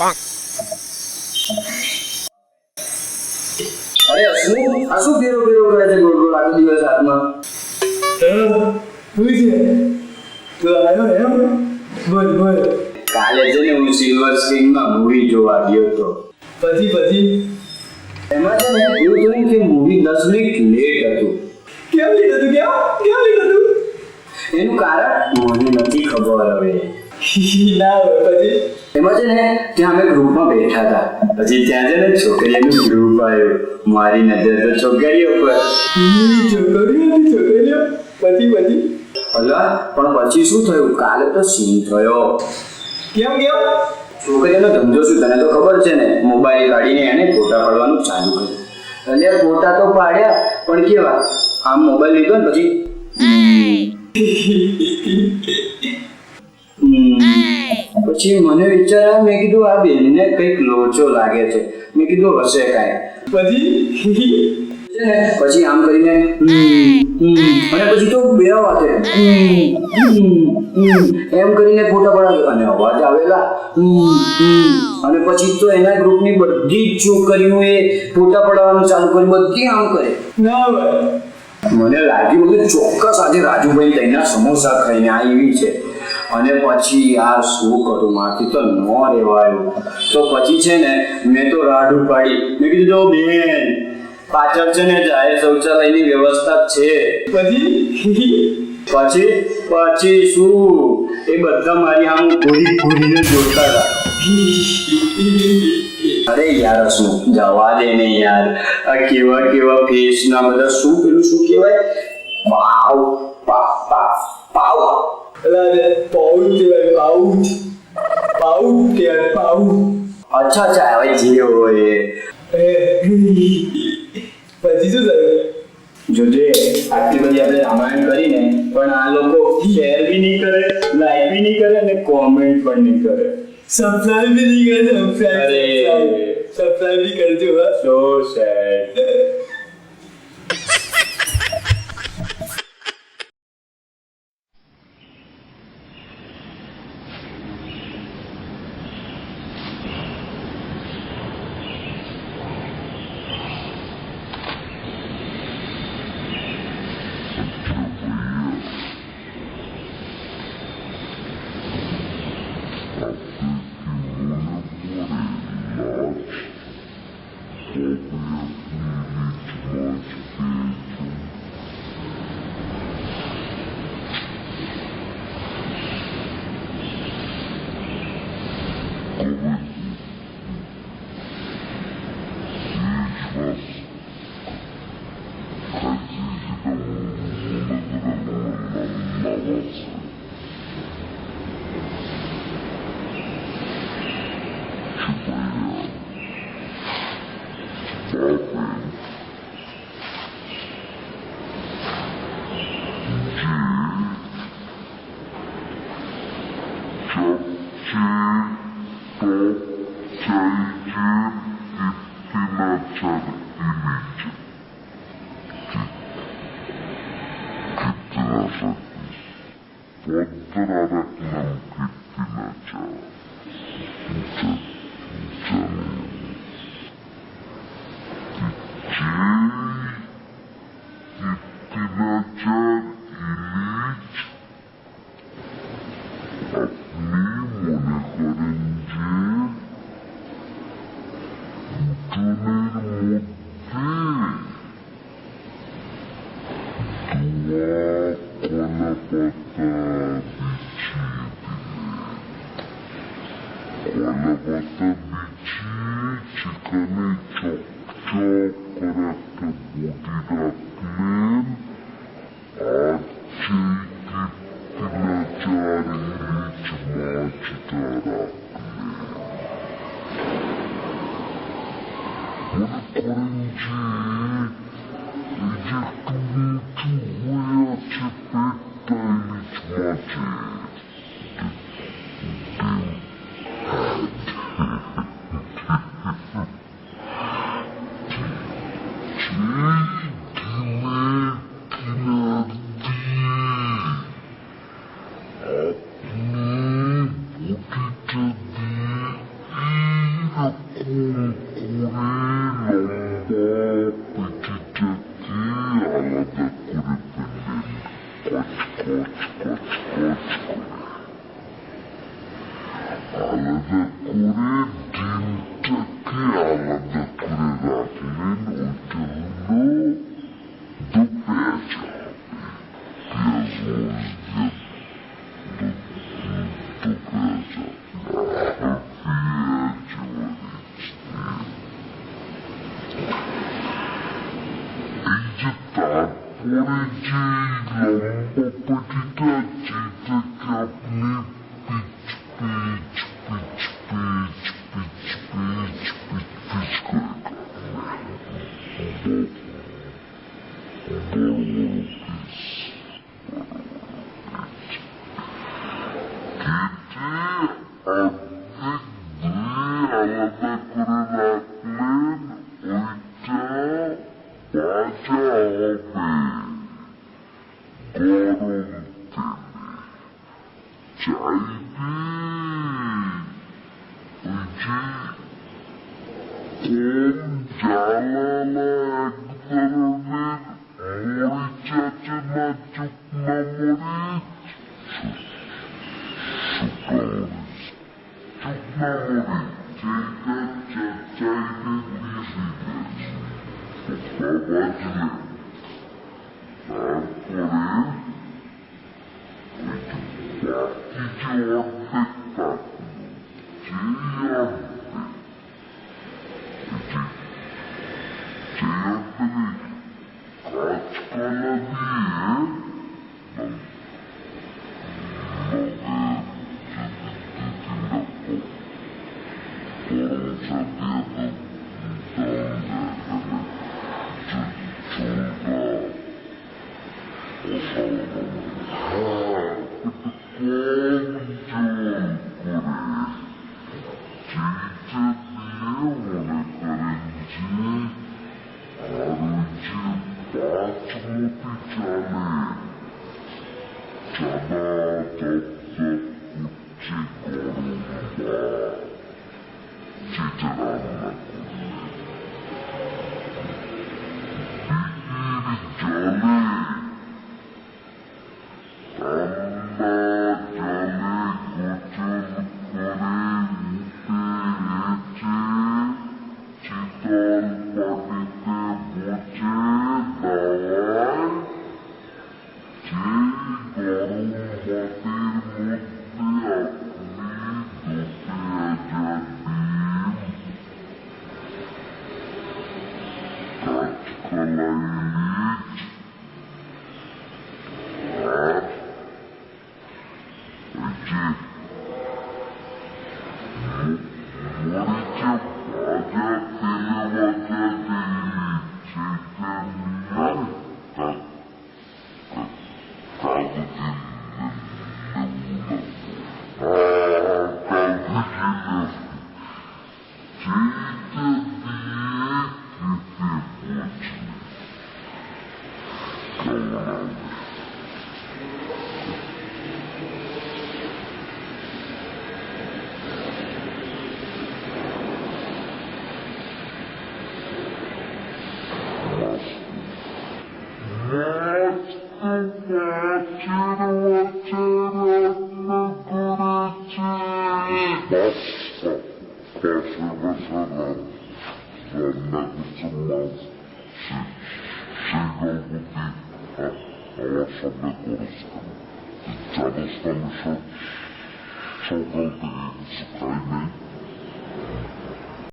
અરે શું ફેરો કરે છે ગોળ ગોળ આખો દિવસ હાથમાં? શું છે તો આવ્યો એમ? બોલ કાલે છે ને હું સિલ્વર સ્ક્રીનમાં મૂવી જોવા ગયો હતો. પછી એમાં છે ને એવું થયું કે મૂવી 10 મિનિટ લેટ હતું. કેમ લેટ હતું? એનું કારણ મને નથી ખબર હવે. ના હોય પછી એમાં છે ને ત્યાં અમે ગ્રુપમાં બેઠા હતા. પછી ત્યાં છે ને છોકરીઓનું ગ્રુપ આવ્યું. મારી નજર તો છોકરીઓ પર. છોકરીઓ પછી અલા પણ પછી શું થયું? કાલે તો સીન થયો. કેમ છોકરીઓનો ધંધો શું તને તો ખબર છે ને? મોબાઈલ કાઢીને એને ફોટા પાડવાનું ચાલુ કર્યું. એટલે ફોટા તો પાડ્યા પણ કેવા? આમ મોબાઈલ લીધો ને પછી પછી મને વિચાર આવ્યો, મેં કીધું આ બેનને કંઈક લોચો લાગે છે. મેં કીધું હશે કાંઈ. પછી આમ કરીને અને પછી તો બે વાતે એમ કરીને ફોટા પડાવ્યો અને અવાજ આવેલા અને પછી તો એના ગ્રુપની બધી જ છોકરીઓએ ફોટા પડાવવાનું ચાલુ કર્યું. બધી આમ કરે. ના હોય મને લાગ્યું કે ચોક્કસ આજે રાજુભાઈ તેના સમોસા ખાઈને આવી છે. અને પછી યાર શું કરું, મારથી તો ન રહેવાયું. તો પછી છે ને મેં તો રાડું પાડી. મેં કીધું જો બેન પાછળ છે ને જાહેર શૌચાલયની વ્યવસ્થા છે. પછી શું એ બધા મારી આમ ઘૂરીને જોતા હતા. અરે યાર શું જવા દે ને યાર. આ કેવા ફેસ ના બધા શું પેલું શું કહેવાય પાઉ અચ્છા હવે જે હોય પછી શું થયું? જોજે આટલી બધી આપણે રામાયણ કરીને પણ આ લોકો શેર બી નહીં કરે, લાઈક બી નહીં કરે અને કોમેન્ટ પણ નહીં કરે. સબસ્ક્રાઇબ બી નહીં કરે. સબસ્ક્રાઇબ બી કરજો. સો સેડ. Sokaltı, sokayım.